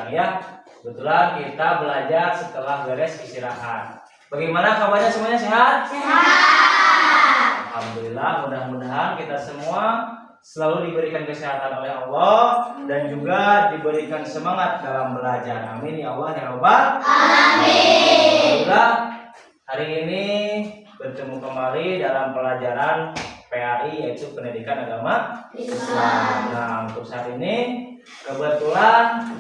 siang ya. Kebetulan kita belajar setelah beres istirahat. Bagaimana kabarnya, semuanya sehat? Sehat. Alhamdulillah, mudah-mudahan kita semua selalu diberikan kesehatan oleh Allah dan juga diberikan semangat dalam belajar. Amin ya Allah ya Rabbal Amin. Alhamdulillah, hari ini bertemu kembali dalam pelajaran PAI, yaitu Pendidikan Agama Islam. Nah, untuk saat ini kebetulan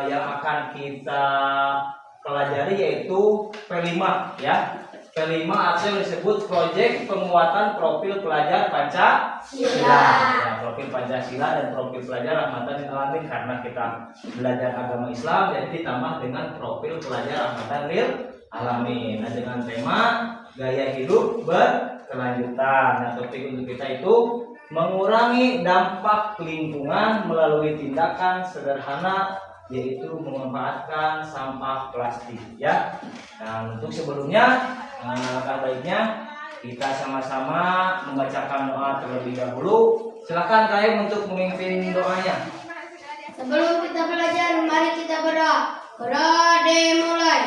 yang akan kita pelajari yaitu P5 ya. P5 atau yang disebut proyek penguatan profil pelajar Pancasila. Ya, profil Pancasila dan profil pelajar Rahmatan lil Alamin, karena kita belajar agama Islam jadi ditambah dengan profil pelajar Rahmatan lil Alamin. Nah, dengan tema gaya hidup berkelanjutan. Nah, topik untuk kita itu mengurangi dampak lingkungan melalui tindakan sederhana, yaitu memanfaatkan sampah plastik ya. Nah, untuk sebelumnya langkah baiknya kita sama-sama membacakan doa terlebih dahulu. Silakan kalian untuk memimpin doanya. Sebelum kita belajar, mari kita berdoa. Berdoa dimulai.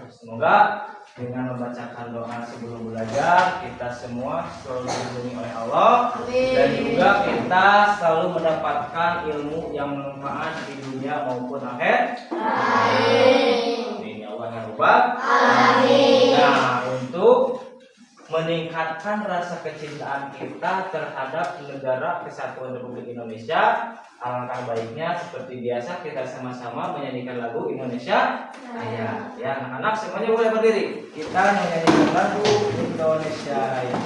Semoga dengan membacakan doa sebelum belajar kita semua selalu dilindungi oleh Allah. Amin. Dan juga kita selalu mendapatkan ilmu yang bermanfaat di dunia maupun akhir. Amin. Ya Allah ya Rabbal Alamin. Nah, untuk meningkatkan rasa kecintaan kita terhadap Negara Kesatuan Republik Indonesia, alangkah baiknya seperti biasa kita sama-sama menyanyikan lagu Indonesia Raya. Ya, anak-anak semuanya boleh berdiri. Kita menyanyikan lagu Indonesia Raya.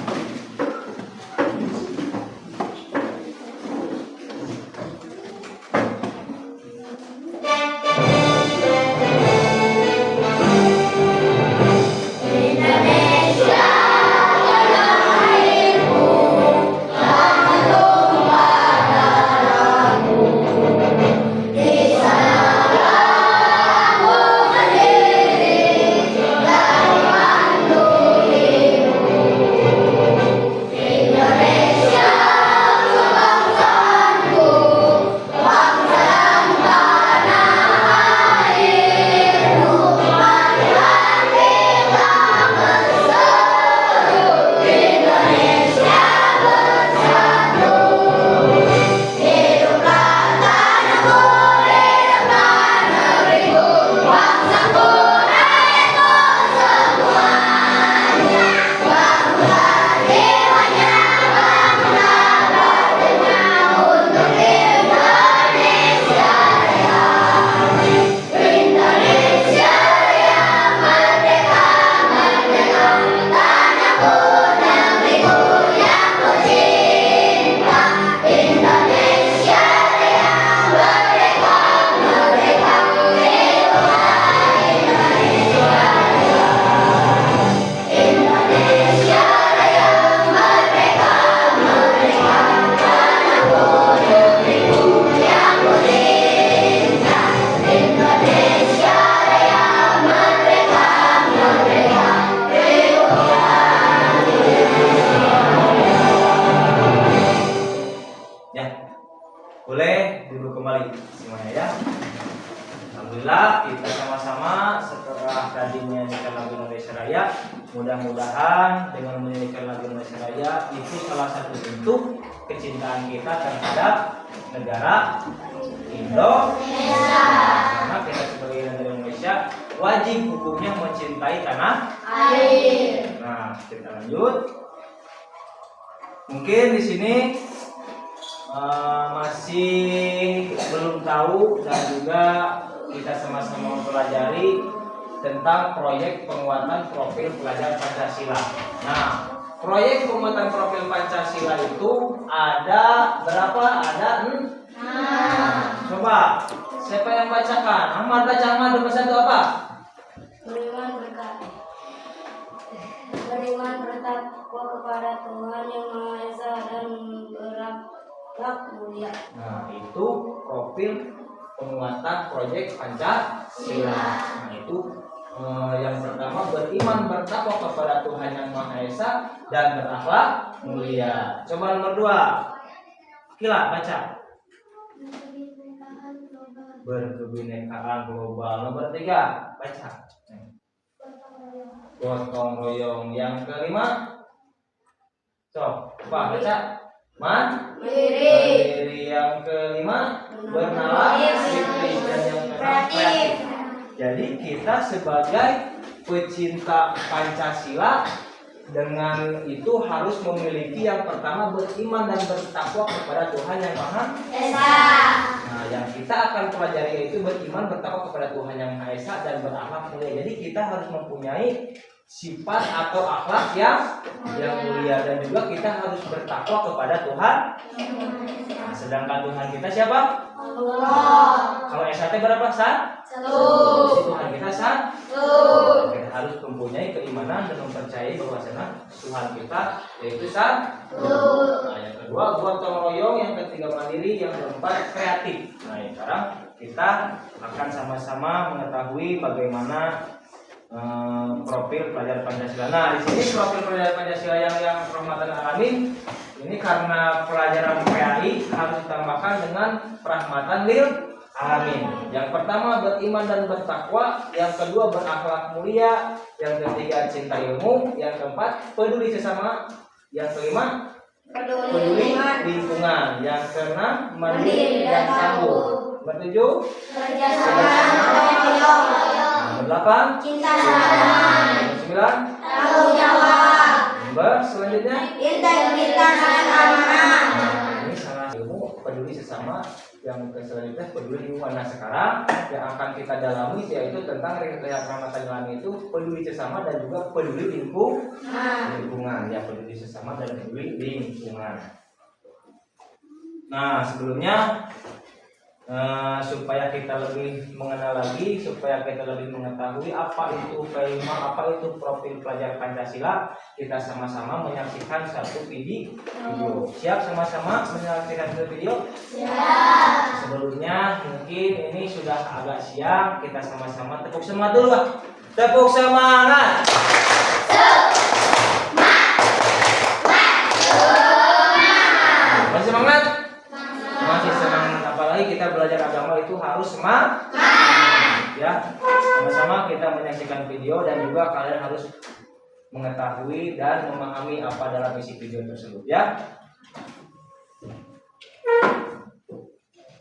Boleh duduk kembali semuanya ya. Alhamdulillah, kita sama-sama setelah tadi menyanyikan lagu Indonesia Raya, mudah-mudahan dengan menyanyikan lagu Indonesia Raya itu salah satu bentuk kecintaan kita terhadap negara Indonesia. Karena kita sebagai negara Indonesia wajib hukumnya mencintai tanah air. Nah, kita lanjut. Mungkin di sini masih belum tahu dan juga kita sama-sama mempelajari tentang proyek penguatan profil pelajar Pancasila. Nah, proyek penguatan profil Pancasila itu ada berapa? Ada 6. Coba, siapa yang bacakan? Ahmad baca, Ahmad. Nomor 1 apa? Beriman bertakwa kepada Tuhan Yang Maha Esa dan berakhlak mulia. Nah, itu profil penguatan proyek Pancasila. Nah, itu yang pertama, beriman bertakwa kepada Tuhan Yang Maha Esa dan berakhlak mulia. Coba nomor 2. Kila baca. Berkebinekaan global. Nomor 3 baca. Gotong royong. Yang kelima, coba baca. Mandiri. Yang kelima, bernalar disiplin. Dan yang keenam, kreatif. Jadi kita sebagai pecinta Pancasila dengan itu harus memiliki yang pertama, beriman dan bertakwa kepada Tuhan Yang Maha Esa. Nah, yang kita akan pelajari yaitu beriman bertakwa kepada Tuhan Yang Maha Esa dan berakhlak mulia. Jadi kita harus mempunyai sifat atau akhlak yang mulia, dan juga kita harus bertakwa kepada Tuhan. Nah, sedangkan Tuhan kita siapa? Allah. Kalau SAT berapa? Satu. Tuhan kita Satu. kita harus mempunyai keimanan dan mempercayai bahwasanya Tuhan kita yaitu satu. Nah, yang kedua gotong royong, yang ketiga mandiri, yang keempat kreatif. Nah, sekarang kita akan sama-sama mengetahui bagaimana profil pelajar Pancasila. Nah, di sini profil pelajar Pancasila yang rahmatan alamin ini karena pelajaran PAI harus ditambahkan dengan rahmatan lil alamin. Yang pertama, beriman dan bertakwa, yang kedua berakhlak mulia, yang ketiga cinta ilmu, yang keempat peduli sesama, yang kelima peduli lingkungan, yang keenam mandiri dan tangguh, bertujuh nomor 8 Cinta sama. nomor 9 Tanggung jawab. nomor selanjutnya Integritas dan amanah. ini salah ilmu peduli sesama, yang selanjutnya peduli lingkungan. Nah, sekarang yang akan kita dalami yaitu tentang rahmatan alamin itu peduli sesama dan juga peduli lingkungan. Ya, peduli sesama dan peduli lingkungan. Nah, sebelumnya supaya kita lebih mengenal lagi, supaya kita lebih mengetahui apa itu kelima, apa itu profil pelajar Pancasila, kita sama-sama menyaksikan satu video. Siap sama-sama menyaksikan satu video? Siap. Sebelumnya mungkin ini sudah agak siang, kita sama-sama tepuk semangat dulu, Pak. Tepuk semangat. Masih semangat? Masih semangat. Apalagi kita belajar agama itu harus semangat. Ya, sama-sama kita menyaksikan video dan juga kalian harus mengetahui dan memahami apa dalam isi video tersebut, ya.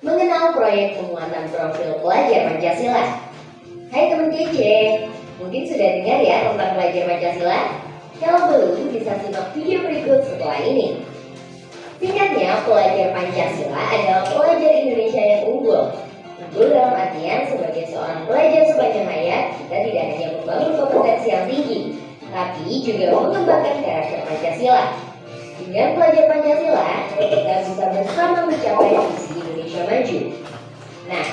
Mengenal proyek penguatan profil pelajar Pancasila. Hai teman kece, mungkin sudah dengar ya tentang pelajar Pancasila? Kalau belum, bisa simak video berikut setelah ini. Singkatnya, pelajar Pancasila adalah pelajar Indonesia yang unggul. Unggul dalam artian sebagai seorang pelajar sepanjang hayat, kita tidak hanya membangun kompetensi yang tinggi, tapi juga mengembangkan karakter Pancasila. Dengan pelajar Pancasila, kita bisa bersama mencapai visi Indonesia maju. Nah,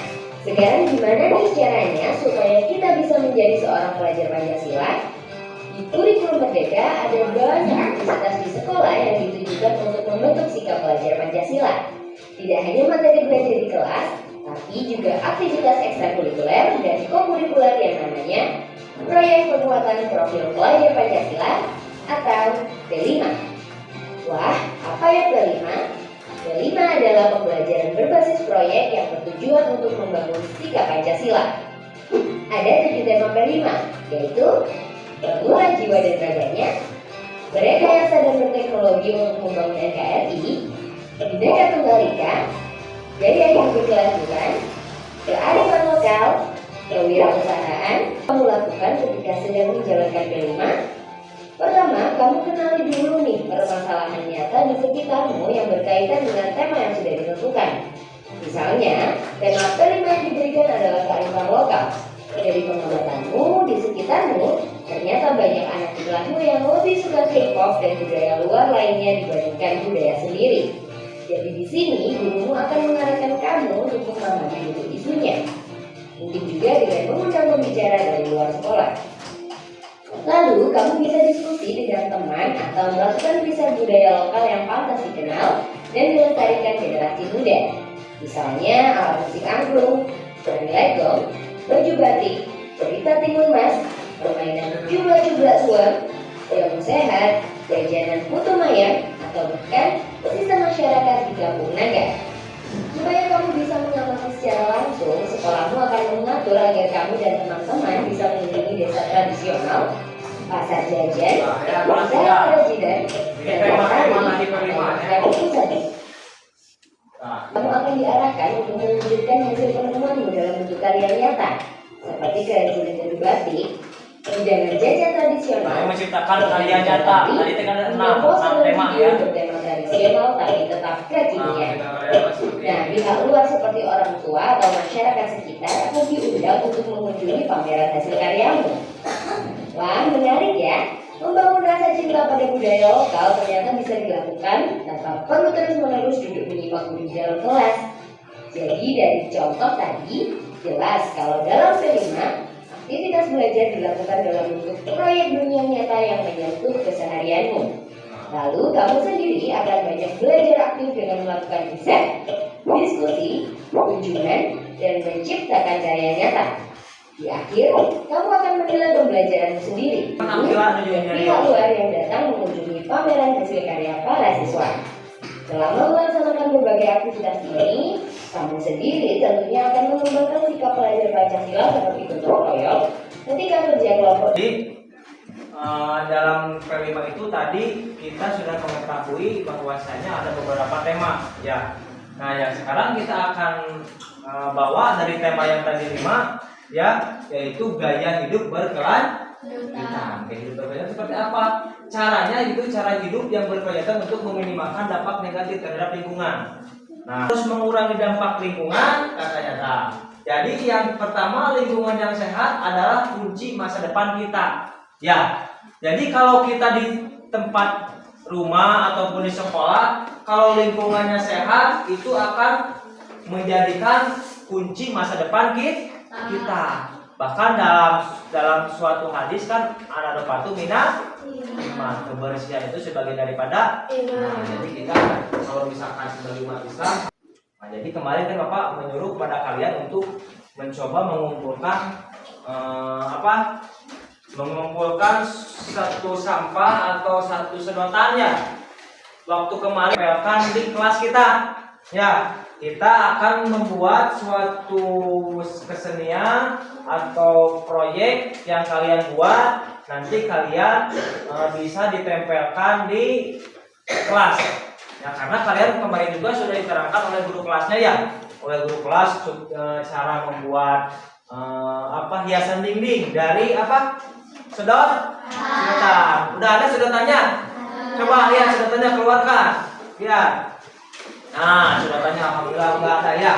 sekarang gimana nih caranya supaya kita bisa menjadi seorang pelajar Pancasila? Di kurikulum Merdeka ada banyak aktivitas di sekolah yang ditujukan untuk membentuk sikap pelajar Pancasila. Tidak hanya materi belajar di kelas, tapi juga aktivitas ekstrakurikuler dan kokurikuler yang namanya Proyek Penguatan Profil Pelajar Pancasila atau P5. Wah, apa ya P5? P5 adalah pembelajaran berbasis proyek yang bertujuan untuk membangun sikap Pancasila. Ada 7 tema P5, yaitu Perguruan jiwa dan raganya, berekayasa dan berteknologi untuk membangun NKRI, Bhinneka Tunggal Ika, gaya hidup berkelanjutan, kearifan lokal, kewirausahaan, kamu lakukan ketika sedang menjalankan P5, Pertama, kamu kenali dulu nih permasalahan nyata di sekitarmu yang berkaitan dengan tema yang sudah ditentukan. Misalnya, tema kelima yang diberikan adalah kearifan lokal. Dari pengamatanmu di sekitarmu, ternyata banyak anak di kelasmu yang lebih suka K-pop dan budaya luar lainnya dibandingkan budaya sendiri. Jadi di sini gurumu akan mengarahkan kamu untuk memahami dulu isunya. Mungkin juga dengan mengundang pembicara dari luar sekolah. Lalu kamu bisa diskusi dengan teman atau melakukan riset budaya lokal yang pantas dikenal dan dilestarikan generasi muda. Misalnya alat musik angklung, tari legong, baju batik, cerita timun mas, permainan jumlah-jumlah suam, jamu sehat, jajanan putu mayang, atau bahkan sistem masyarakat di kampung naga. Supaya kamu bisa mengamati secara langsung, sekolahmu akan mengatur agar kamu dan teman-teman bisa mengunjungi desa tradisional, pasar jajan, usaha kerajinan, dan pusat. Kamu akan diarahkan untuk mewujudkan hasil penemuanmu dalam bentuk karya nyata, seperti kerajinan dari batik, hidangan jajan tradisional, menciptakan karya nyata. Tadi kan ada 6 tema ya. Bertema tradisional tapi tetap kekinian. Nah, pihak luar seperti orang tua atau masyarakat sekitar akan diundang untuk mengunjungi pameran hasil karyamu. Wah, menarik ya. Membangun rasa cinta pada budaya lokal ternyata bisa dilakukan tanpa perlu terus-menerus duduk menyimak guru di dalam kelas. Jadi dari contoh tadi, jelas kalau dalam kelima, aktivitas belajar dilakukan dalam bentuk proyek dunia nyata yang menyentuh keseharianmu. Lalu kamu sendiri akan banyak belajar aktif dengan melakukan riset, diskusi, kunjungan, dan menciptakan karya nyata. Di akhir, kamu akan menilai pembelajaranmu sendiri. Pihak luar yang datang mengunjungi pameran hasil karya para siswa. Selama melaksanakan berbagai aktivitas ini, kamu sendiri tentunya akan mengembangkan sikap pelajar Pancasila seperti gotong royong ketika kerja kelompok. Jadi dalam P5 itu tadi kita sudah mengetahui bahwasanya ada beberapa tema ya. Nah, yang sekarang kita akan bawa dari tema yang tadi 5 ya, yaitu gaya hidup berkelanjutan. Gaya hidup berkelanjutan seperti apa? Caranya itu cara hidup yang berkelanjutan untuk meminimalkan dampak negatif terhadap lingkungan. Nah, terus mengurangi dampak lingkungan kata nyata. Jadi yang pertama, lingkungan yang sehat adalah kunci masa depan kita. Ya. Jadi kalau kita di tempat rumah ataupun di sekolah, kalau lingkungannya sehat itu akan menjadikan kunci masa depan kita. Bahkan dalam suatu hadis kan an-nadafatu minal iman, kebersihan itu sebagian daripada iman. Nah, jadi kita kalau misalkan sebagai umat Islam, nah jadi kemarin kan Bapak menyuruh pada kalian untuk mencoba mengumpulkan satu sampah atau satu sedotannya. Waktu kemarin kan di kelas kita ya, kita akan membuat suatu kesenian atau proyek yang kalian buat, nanti kalian bisa ditempelkan di kelas ya, karena kalian kemarin juga sudah diterangkan oleh guru kelasnya ya, oleh guru kelas cara membuat hiasan dinding dari sedotan. Udah ada sedotannya? Coba lihat sedotannya, keluarkan lihat. Nah, sedotannya alhamdulillah udah ada ya.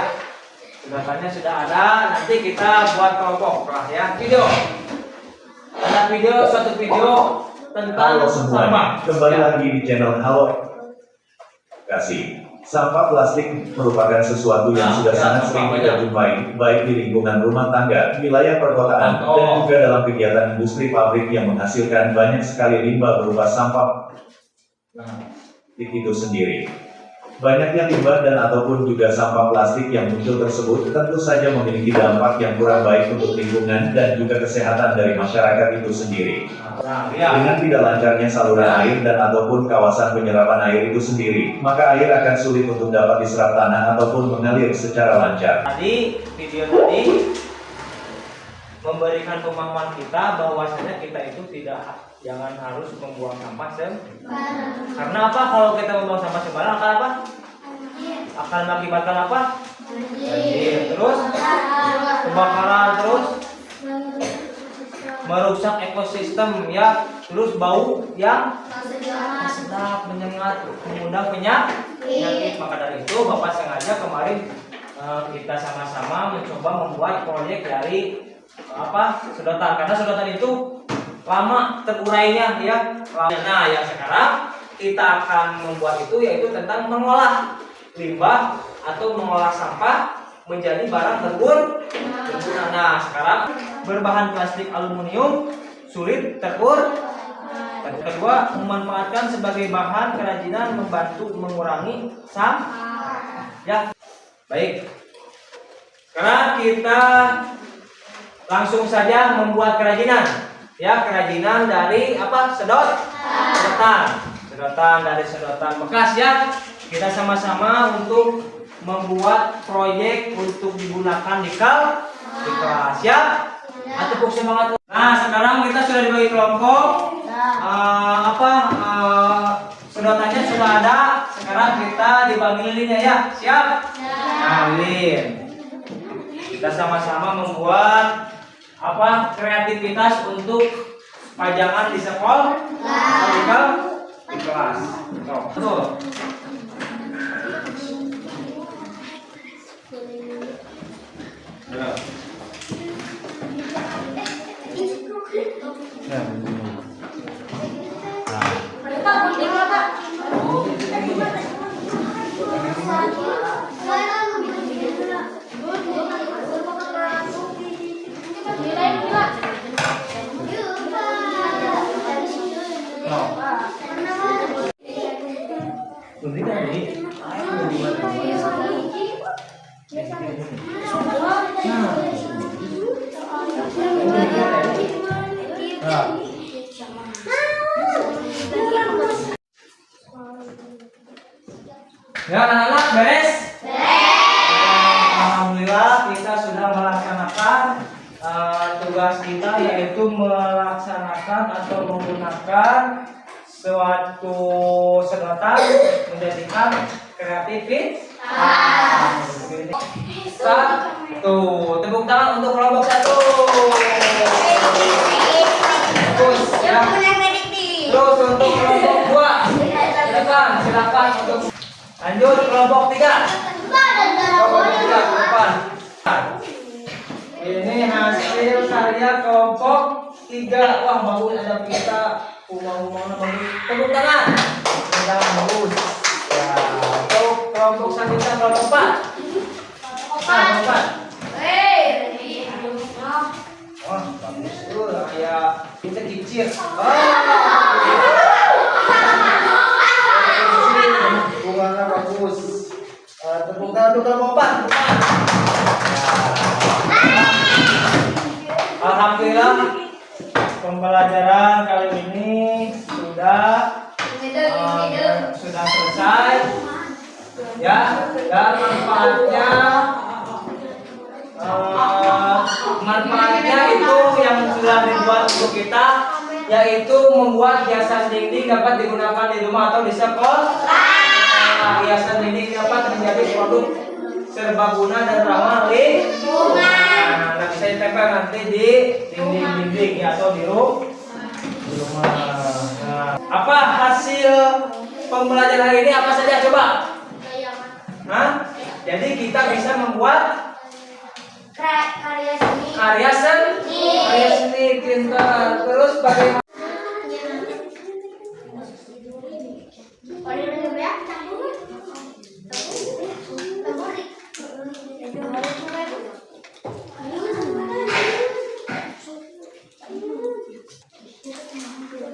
Sedotannya sudah ada. Nanti kita buat kelompok lah ya. Video. Ada suatu video tentang halo semuanya, kembali lagi di channel Halo Kasih. Sampah plastik merupakan sesuatu yang sudah sangat sering kita jumpai, baik di lingkungan rumah tangga, wilayah perkotaan, dan juga dalam kegiatan industri pabrik yang menghasilkan banyak sekali limbah berupa sampah itu sendiri. Banyaknya limbah dan ataupun juga sampah plastik yang muncul tersebut tentu saja memiliki dampak yang kurang baik untuk lingkungan dan juga kesehatan dari masyarakat itu sendiri. Dengan tidak lancarnya saluran air dan ataupun kawasan penyerapan air itu sendiri, maka air akan sulit untuk dapat diserap tanah ataupun mengalir secara lancar. Tadi video tadi memberikan pemahaman kita bahwasanya kita itu jangan harus membuang sampah sembarangan. Karena apa? Kalau kita membuang sampah sembarangan akan apa? Akan mengakibatkan apa? Banjir. Terus kebakaran, terus merusak ekosistem ya, terus bau yang sedap, menyengat, mengundang penyakit. Maka dari itu Bapak sengaja kemarin kita sama-sama mencoba membuat proyek dari sedotan, karena sedotan itu lama terurainya ya. Nah, yang sekarang kita akan membuat itu yaitu tentang mengolah limbah atau mengolah sampah menjadi barang berguna. Nah, sekarang berbahan plastik aluminium sulit terurai. Kedua, memanfaatkan sebagai bahan kerajinan membantu mengurangi sampah. Ya, baik. Sekarang kita langsung saja membuat kerajinan. Ya, kerajinan dari sedotan dari sedotan bekas ya. Kita sama-sama untuk membuat proyek untuk digunakan di kelas ya. Tepuk semangat. Nah, sekarang kita sudah dibagi kelompok. Sedotannya sudah ada. Sekarang kita dibagi lilinnya ya. Siap? Nah, lilin. Kita sama-sama membuat kreativitas untuk pajangan di sekolah, di kelas. Betul. Ya, anak-anak beres? Alhamdulillah kita sudah melaksanakan tugas kita, yaitu melaksanakan atau menggunakan suatu sedotan menjadikan kreativitas. Satu, tepuk tangan untuk kelompok 1. Terus ya. Terus untuk kelompok 2. Silakan untuk lanjut kelompok 3. Kelompok 3 ke depan. Ini hasil karya kelompok 3. Wah, bagus, ada kita. Umang-umang bagus. Tepuk tangan. Bagus. Ya, untuk kelompok selanjutnya kelompok 4. Kelompok 4. Wah, bagus tuh, kayak kita kicir. Bunganya bagus. Tepuk tangan untuk kelompok 4. Alhamdulillah, pembelajaran kali ini sudah selesai. Ya, dan manfaatnya itu yang sudah dibuat untuk kita, yaitu membuat hiasan dinding dapat digunakan di rumah atau di sekolah. Hiasan dinding dapat menjadi produk serbaguna dan ramah lingkungan. Nah, bisa ditempel nanti di dinding-dinding ya, atau di rumah. Nah, apa hasil pembelajaran hari ini? Apa saja coba? Jadi kita bisa membuat karya seni pintar. Terus bagaimana?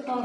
Oh,